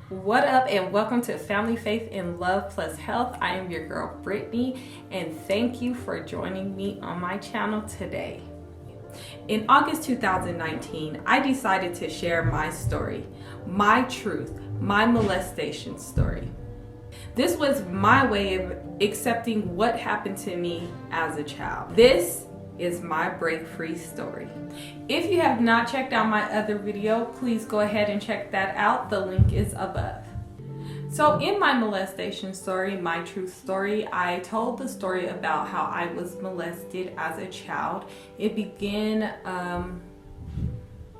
What up, and welcome to Family, Faith, and Love Plus Health. I am your girl Brittany, and thank you for joining me on my channel today. In August 2019, I decided to share my story, my truth, my molestation story. This was my way of accepting what happened to me as a child. This is my break free story. If you have not checked out my other video, please go ahead and check that out. The link is above. So in my molestation story, my truth story, I told the story about how I was molested as a child. It began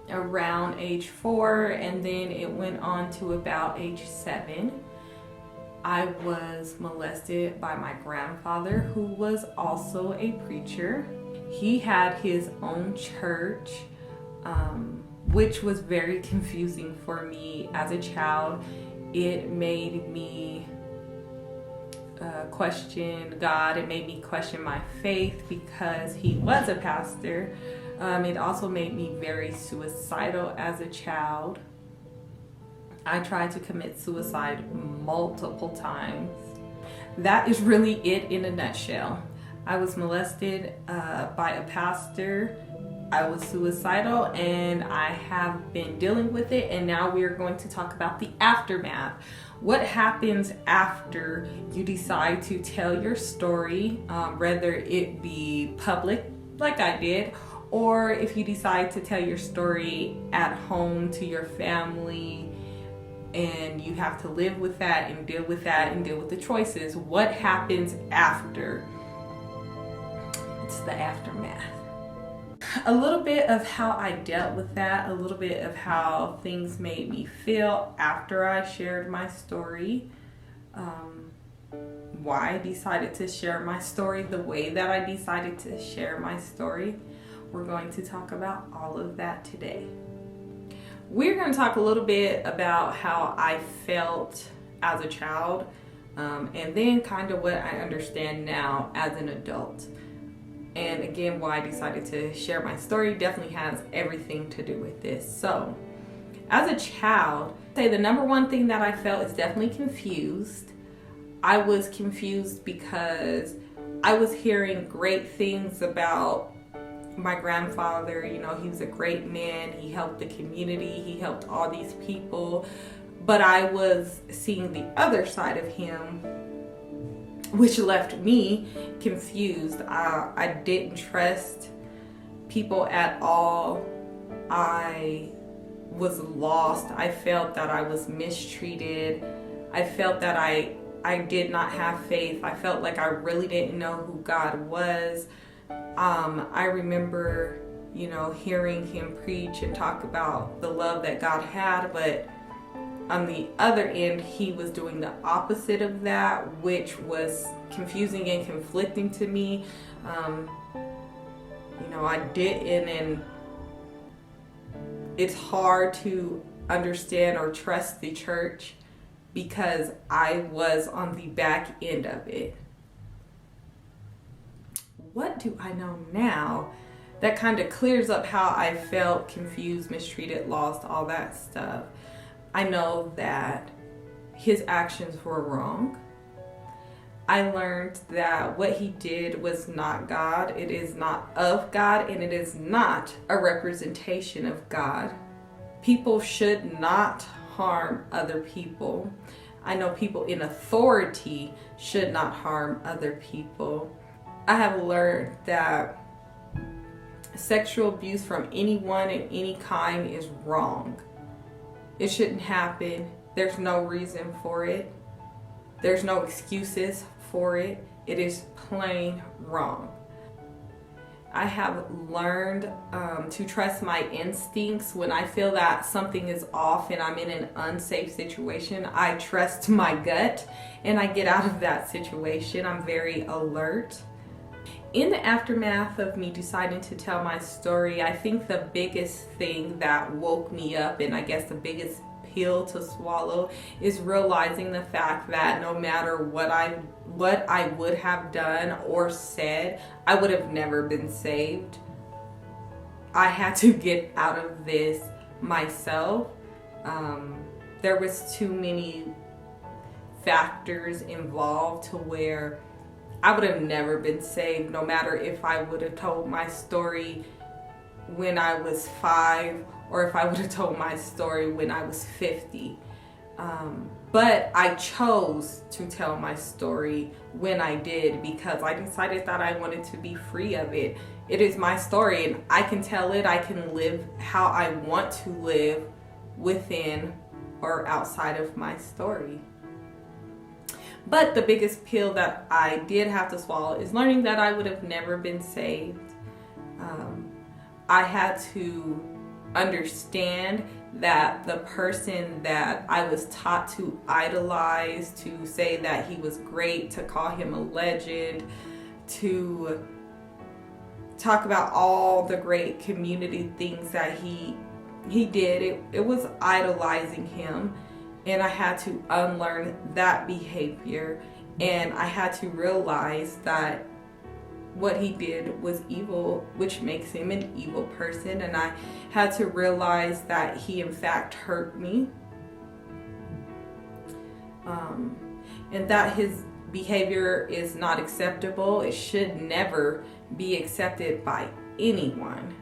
around age 4, and then it went on to about age 7. I was molested by my grandfather, who was also a preacher. He had his own church, which was very confusing for me as a child. It made me question God. It made me question my faith because he was a pastor. It also made me very suicidal as a child. I tried to commit suicide multiple times. That is really it in a nutshell. I was molested by a pastor. I was suicidal, and I have been dealing with it, and now we are going to talk about the aftermath. What happens after you decide to tell your story, whether it be public like I did, or if you decide to tell your story at home to your family, and you have to live with that and deal with that and deal with the choices. What happens after? It's the aftermath. A little bit of how I dealt with that, a little bit of how things made me feel after I shared my story, why I decided to share my story the way that I decided to share my story. We're going to talk about all of that today. We're going to talk a little bit about how I felt as a child, and then kind of what I understand now as an adult. And again, why I decided to share my story definitely has everything to do with this. So, as a child, I'd say the number one thing that I felt is definitely confused. I was confused because I was hearing great things about my grandfather. You know, he was a great man. He helped the community. He helped all these people. But I was seeing the other side of him, which left me confused. I didn't trust people at all. I was lost. I felt that I was mistreated. I felt that I did not have faith. I felt like I really didn't know who God was. I remember, hearing him preach and talk about the love that God had, but on the other end, he was doing the opposite of that, which was confusing and conflicting to me. I didn't, and it's hard to understand or trust the church because I was on the back end of it. What do I know now? That kind of clears up how I felt confused, mistreated, lost, all that stuff. I know that his actions were wrong. I learned that what he did was not God. It is not of God, and it is not a representation of God. People should not harm other people. I know people in authority should not harm other people. I have learned that sexual abuse from anyone in any kind is wrong. It shouldn't happen. There's no reason for it. There's no excuses for it. It is plain wrong. I have learned to trust my instincts. When I feel that something is off and I'm in an unsafe situation, I trust my gut and I get out of that situation. I'm very alert. In the aftermath of me deciding to tell my story, I think the biggest thing that woke me up, and I guess the biggest pill to swallow, is realizing the fact that no matter what I would have done or said, I would have never been saved. I had to get out of this myself. there was too many factors involved to where I would have never been saved, no matter if I would have told my story when I was 5 or if I would have told my story when I was 50. But I chose to tell my story when I did, because I decided that I wanted to be free of it. It is my story, and I can tell it. I can live how I want to live within or outside of my story. But the biggest pill that I did have to swallow is learning that I would have never been saved. I had to understand that the person that I was taught to idolize, to say that he was great, to call him a legend, to talk about all the great community things that he did, it was idolizing him. And I had to unlearn that behavior, and I had to realize that what he did was evil, which makes him an evil person. And I had to realize that he in fact hurt me, and that his behavior is not acceptable. It should never be accepted by anyone.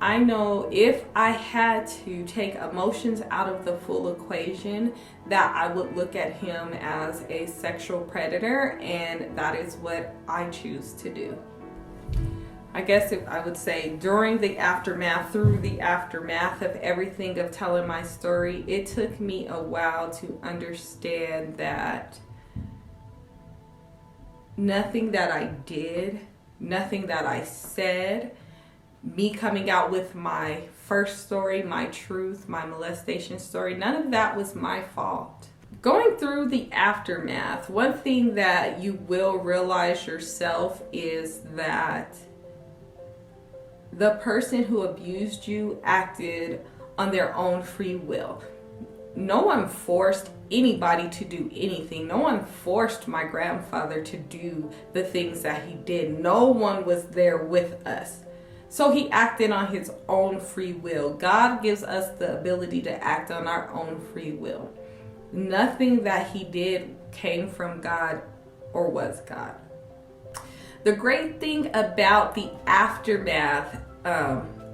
I know if I had to take emotions out of the full equation, that I would look at him as a sexual predator, and that is what I choose to do. I guess if I would say through the aftermath of everything, of telling my story, it took me a while to understand that nothing that I did, nothing that I said, me coming out with my first story, my truth, my molestation story, none of that was my fault. Going through the aftermath, one thing that you will realize yourself is that the person who abused you acted on their own free will. No one forced anybody to do anything. No one forced my grandfather to do the things that he did. No one was there with us. So he acted on his own free will. God gives us the ability to act on our own free will. Nothing that he did came from God or was God. The great thing about the aftermath,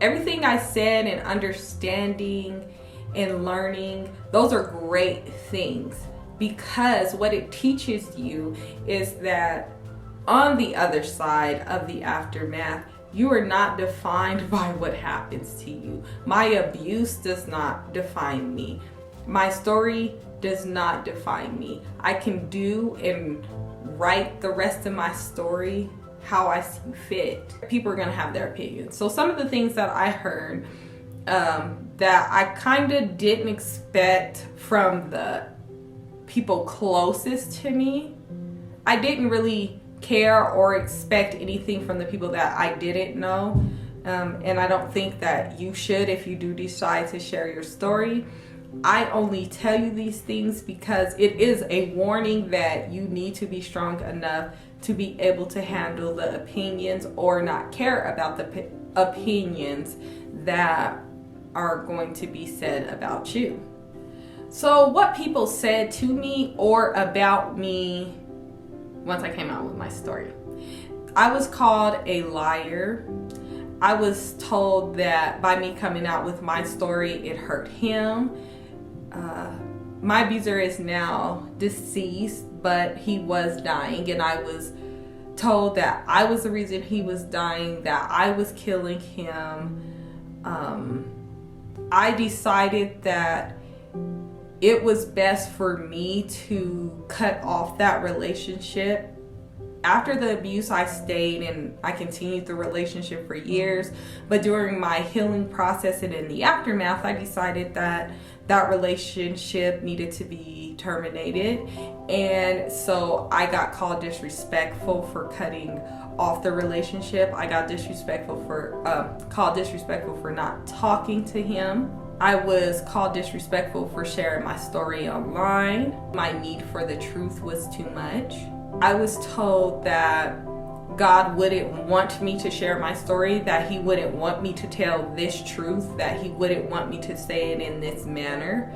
everything I said, and understanding and learning, those are great things, because what it teaches you is that on the other side of the aftermath, you are not defined by what happens to you. My abuse does not define me. My story does not define me. I can do and write the rest of my story how I see fit. People are gonna have their opinions. So some of the things that I heard that I kind of didn't expect from the people closest to me, I didn't really care or expect anything from the people that I didn't know, and I don't think that you should if you do decide to share your story. I only tell you these things because it is a warning that you need to be strong enough to be able to handle the opinions, or not care about the opinions that are going to be said about you. So what people said to me or about me once I came out with my story: I was called a liar. I was told that by me coming out with my story, it hurt him. My abuser is now deceased, but he was dying, and I was told that I was the reason he was dying, that I was killing him. I decided that it was best for me to cut off that relationship. After the abuse, I stayed and I continued the relationship for years. But during my healing process and in the aftermath, I decided that that relationship needed to be terminated. And so I got called disrespectful for cutting off the relationship. I got called disrespectful for not talking to him. I was called disrespectful for sharing my story online. My need for the truth was too much. I was told that God wouldn't want me to share my story, that he wouldn't want me to tell this truth, that he wouldn't want me to say it in this manner.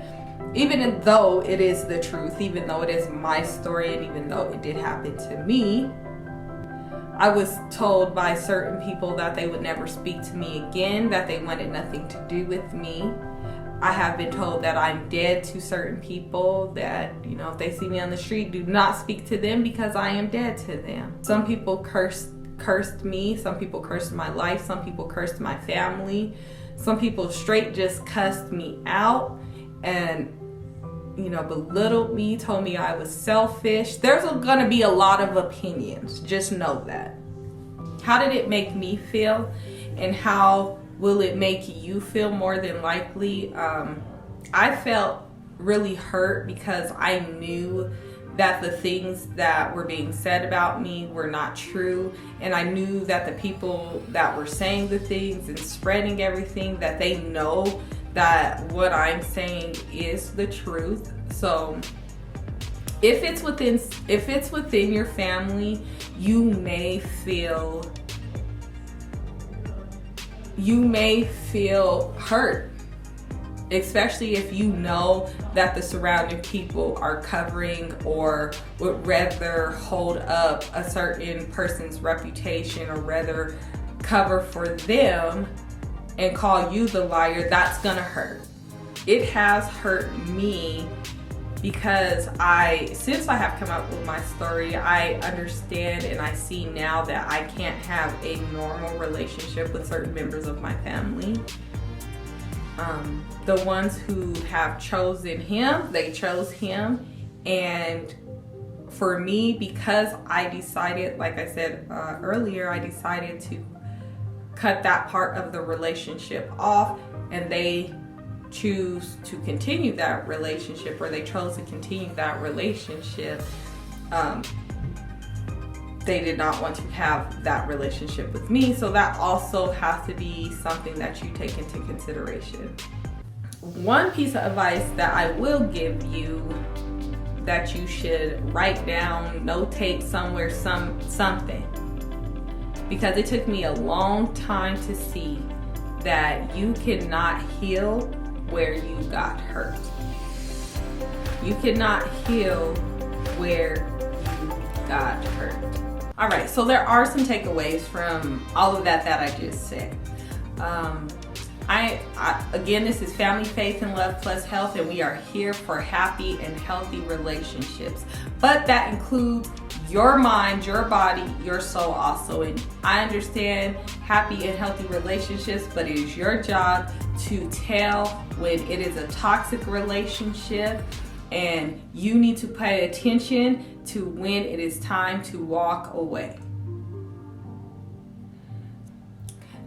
Even though it is the truth, even though it is my story, and even though it did happen to me, I was told by certain people that they would never speak to me again, that they wanted nothing to do with me. I have been told that I'm dead to certain people, that, you know, if they see me on the street, do not speak to them because I am dead to them. Some people cursed me, some people cursed my life, some people cursed my family, some people straight just cussed me out and, you know, belittled me, told me I was selfish. There's gonna be a lot of opinions, just know that. How did it make me feel, and how will it make you feel? More than likely, I felt really hurt because I knew that the things that were being said about me were not true, and I knew that the people that were saying the things and spreading everything, that they know that what I'm saying is the truth. So if it's within your family, you may feel hurt, especially if you know that the surrounding people are covering or would rather hold up a certain person's reputation, or rather cover for them and call you the liar. That's gonna hurt. It has hurt me because since I have come up with my story, I understand and I see now that I can't have a normal relationship with certain members of my family. The ones who have chosen him, they chose him. And for me, because I decided, like I said earlier, I decided to cut that part of the relationship off, and they choose to continue that relationship, or they chose to continue that relationship. They did not want to have that relationship with me, so that also has to be something that you take into consideration. One piece of advice that I will give you, that you should write down, notate somewhere, something, because it took me a long time to see that you cannot heal where you got hurt. You cannot heal where you got hurt. All right, so there are some takeaways from all of that I just said. Again, this is Family, Faith, and Love Plus Health, and we are here for happy and healthy relationships. But that includes your mind, your body, your soul also. And I understand happy and healthy relationships, but it is your job to tell when it is a toxic relationship, and you need to pay attention to when it is time to walk away.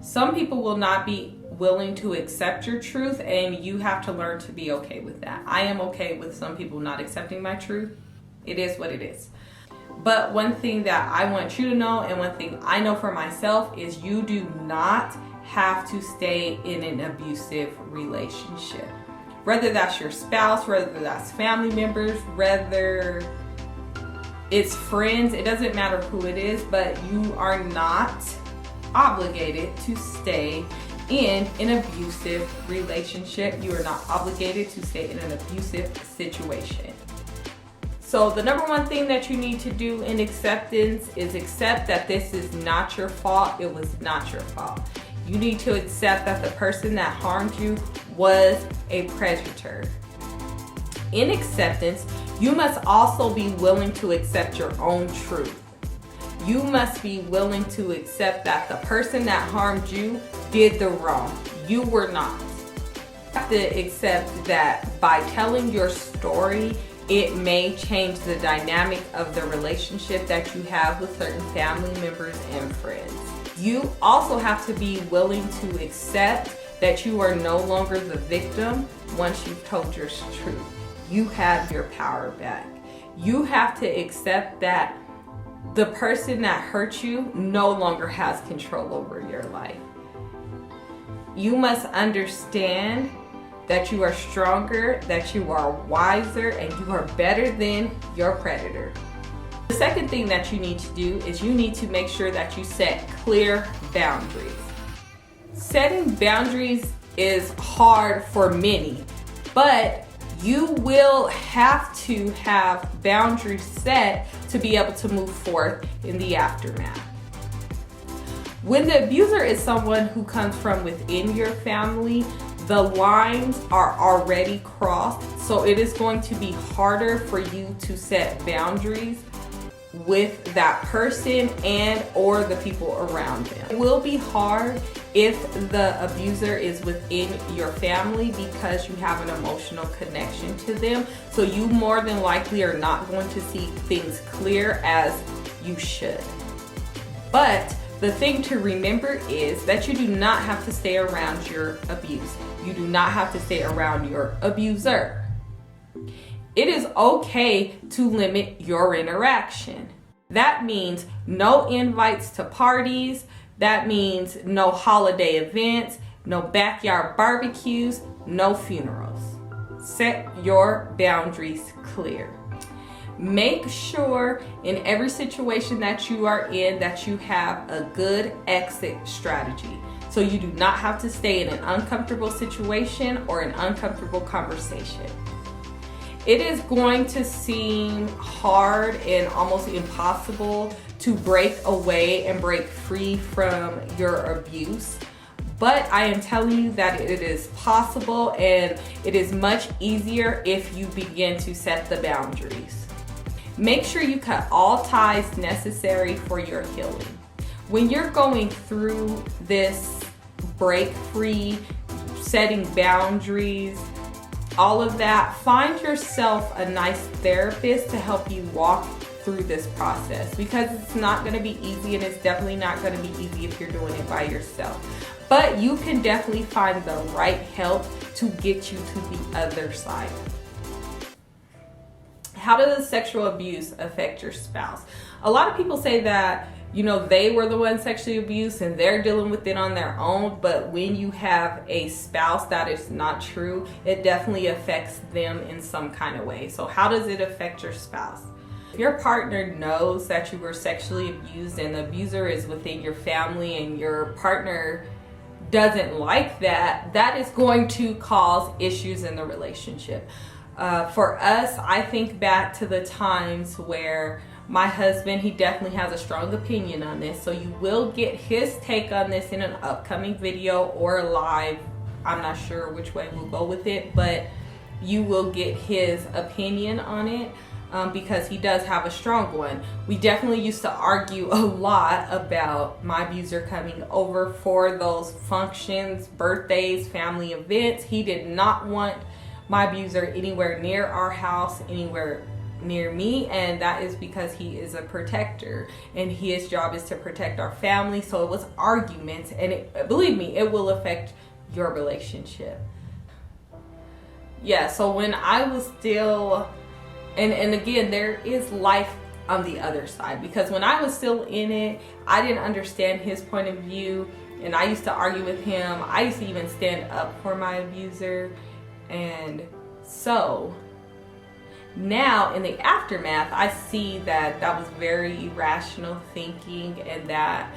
Some people will not be willing to accept your truth, and you have to learn to be okay with that. I am okay with some people not accepting my truth. It is what it is. But one thing that I want you to know, and one thing I know for myself, is you do not have to stay in an abusive relationship. Whether that's your spouse, whether that's family members, whether it's friends, it doesn't matter who it is, but you are not obligated to stay in an abusive relationship. You are not obligated to stay in an abusive situation. So the number one thing that you need to do in acceptance is accept that this is not your fault. It was not your fault. You need to accept that the person that harmed you was a predator. In acceptance, you must also be willing to accept your own truth. You must be willing to accept that the person that harmed you did the wrong. You were not. You have to accept that by telling your story, it may change the dynamic of the relationship that you have with certain family members and friends. You also have to be willing to accept that you are no longer the victim once you've told your truth. You have your power back. You have to accept that the person that hurt you no longer has control over your life. You must understand that you are stronger, that you are wiser, and you are better than your predator. The second thing that you need to do is you need to make sure that you set clear boundaries. Setting boundaries is hard for many, but you will have to have boundaries set to be able to move forth in the aftermath. When the abuser is someone who comes from within your family, the lines are already crossed, so it is going to be harder for you to set boundaries with that person and or the people around them. It will be hard if the abuser is within your family because you have an emotional connection to them, so you more than likely are not going to see things clear as you should. But the thing to remember is that you do not have to stay around your abuse. You do not have to stay around your abuser. It is okay to limit your interaction. That means no invites to parties. That means no holiday events, no backyard barbecues, no funerals. Set your boundaries clear. Make sure in every situation that you are in that you have a good exit strategy. So you do not have to stay in an uncomfortable situation or an uncomfortable conversation. It is going to seem hard and almost impossible to break away and break free from your abuse. But I am telling you that it is possible, and it is much easier if you begin to set the boundaries. Make sure you cut all ties necessary for your healing. When you're going through this break free, setting boundaries, all of that, find yourself a nice therapist to help you walk through this process, because it's not going to be easy, and it's definitely not going to be easy if you're doing it by yourself. But you can definitely find the right help to get you to the other side. How does sexual abuse affect your spouse? A lot of people say that, they were the ones sexually abused and they're dealing with it on their own. But when you have a spouse, that is not true. It definitely affects them in some kind of way. So how does it affect your spouse? If your partner knows that you were sexually abused and the abuser is within your family and your partner doesn't like that, that is going to cause issues in the relationship. For us, I think back to the times where my husband, he definitely has a strong opinion on this. So you will get his take on this in an upcoming video or live. I'm not sure which way we'll go with it, but you will get his opinion on it because he does have a strong one. We definitely used to argue a lot about my abuser coming over for those functions, birthdays, family events. He did not want my abuser anywhere near our house, anywhere near me, and that is because he is a protector and his job is to protect our family. So it was arguments, and believe me, it will affect your relationship. Yeah, so when I was still, and again, there is life on the other side, because when I was still in it, I didn't understand his point of view, and I used to argue with him. I used to even stand up for my abuser. And so now in the aftermath, I see that that was very irrational thinking, and that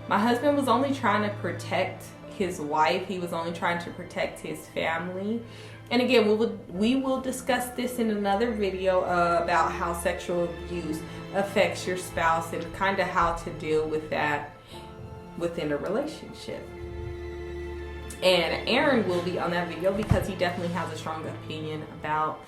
my husband was only trying to protect his wife. He was only trying to protect his family. And again, we will discuss this in another video about how sexual abuse affects your spouse and kind of how to deal with that within a relationship. And Aaron will be on that video because he definitely has a strong opinion about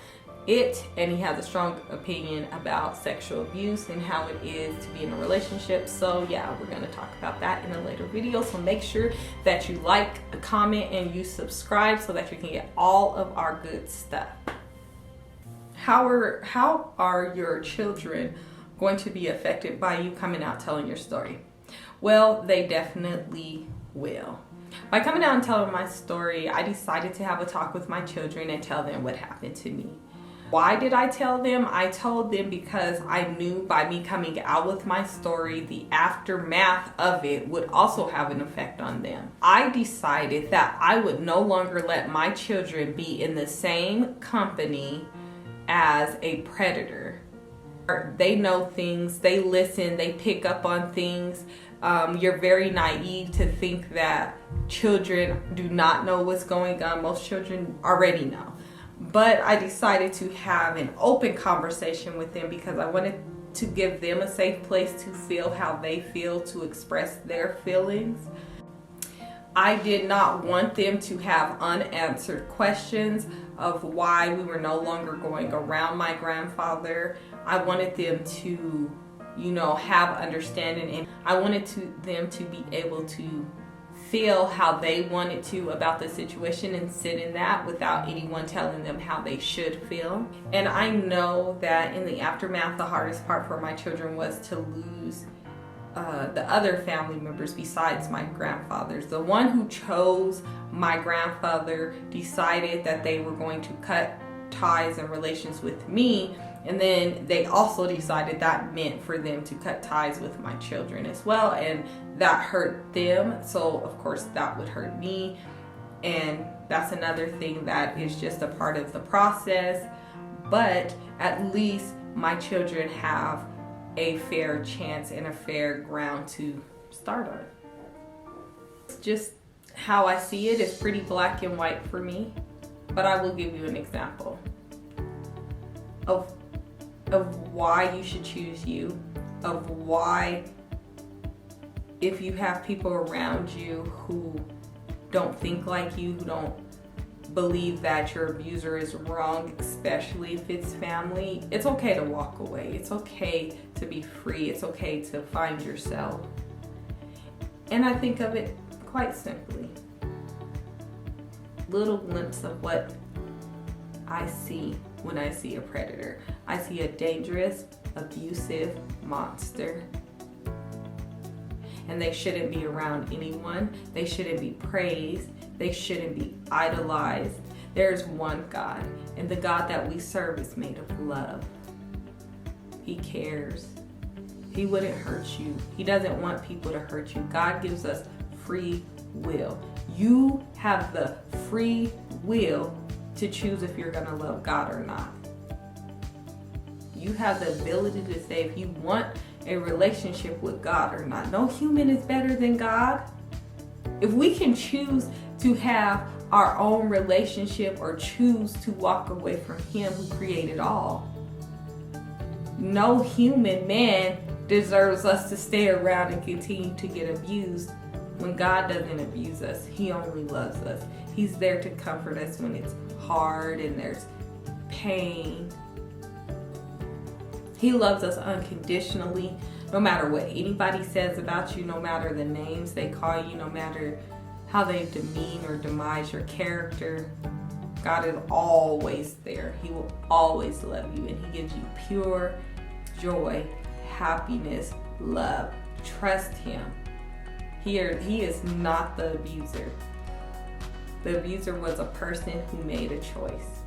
it, and he has a strong opinion about sexual abuse and how it is to be in a relationship. So yeah, we're going to talk about that in a later video. So make sure that you like, comment, and you subscribe so that you can get all of our good stuff. How are your children going to be affected by you coming out telling your story? Well, they definitely will. By coming out and telling my story, I decided to have a talk with my children and tell them what happened to me. Why did I tell them? I told them because I knew by me coming out with my story, the aftermath of it would also have an effect on them. I decided that I would no longer let my children be in the same company as a predator. They know things, they listen, they pick up on things. You're very naive to think that children do not know what's going on. Most children already know. But I decided to have an open conversation with them because I wanted to give them a safe place to feel how they feel, to express their feelings. I did not want them to have unanswered questions of why we were no longer going around my grandfather. I wanted them to, have understanding, and I wanted them to be able to feel how they wanted to about the situation and sit in that without anyone telling them how they should feel. And I know that in the aftermath, the hardest part for my children was to lose the other family members besides my grandfathers. The one who chose my grandfather decided that they were going to cut ties and relations with me, and then they also decided that meant for them to cut ties with my children as well, and that hurt them, so of course that would hurt me. And that's another thing that is just a part of the process, but at least my children have a fair chance and a fair ground to start on. It's just how I see it. It's pretty black and white for me, but I will give you an example of why you should choose you, of why, if you have people around you who don't think like you, who don't believe that your abuser is wrong, especially if it's family, it's okay to walk away. It's okay to be free. It's okay to find yourself. And I think of it quite simply. Little glimpse of what I see when I see a predator. I see a dangerous, abusive monster. And they shouldn't be around anyone. They shouldn't be praised. They shouldn't be idolized. There's one God, and the God that we serve is made of love. He cares. He wouldn't hurt you. He doesn't want people to hurt you. God gives us free will. You have the free will to choose if you're going to love God or not. You have the ability to say if you want a relationship with God or not. No human is better than God. If we can choose to have our own relationship or choose to walk away from Him who created all, no human man deserves us to stay around and continue to get abused when God doesn't abuse us. He only loves us. He's there to comfort us when it's hard and there's pain. He loves us unconditionally, no matter what anybody says about you, no matter the names they call you, no matter how they demean or demise your character. God is always there. He will always love you, and He gives you pure joy, happiness, love. Trust Him. He is not the abuser. The abuser was a person who made a choice.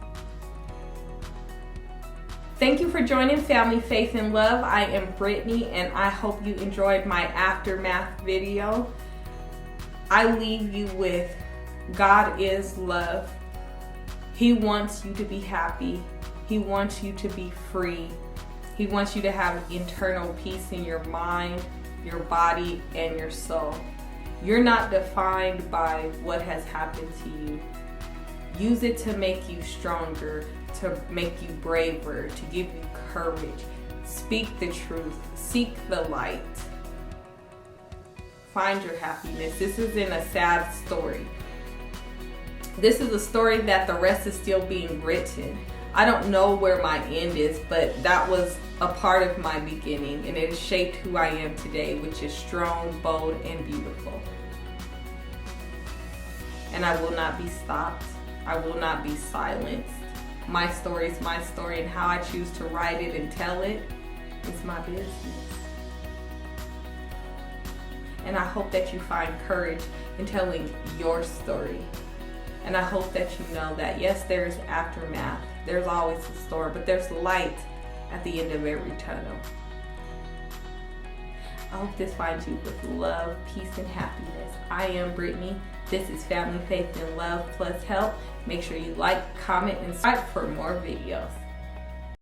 Thank you for joining Family, Faith, and Love. I am Brittany, and I hope you enjoyed my aftermath video. I leave you with God is love. He wants you to be happy. He wants you to be free. He wants you to have internal peace in your mind, your body, and your soul. You're not defined by what has happened to you. Use it to make you stronger, to make you braver, to give you courage. Speak the truth. Seek the light. Find your happiness. This isn't a sad story. This is a story that the rest is still being written. I don't know where my end is, but that was a part of my beginning, and it has shaped who I am today, which is strong, bold, and beautiful. And I will not be stopped. I will not be silenced. My story is my story, and how I choose to write it and tell it is my business. And I hope that you find courage in telling your story. And I hope that you know that, yes, there's aftermath. There's always a storm, but there's light at the end of every tunnel. I hope this finds you with love, peace, and happiness. I am Brittany. This is Family, Faith, and Love plus Help. Make sure you like, comment, and subscribe for more videos.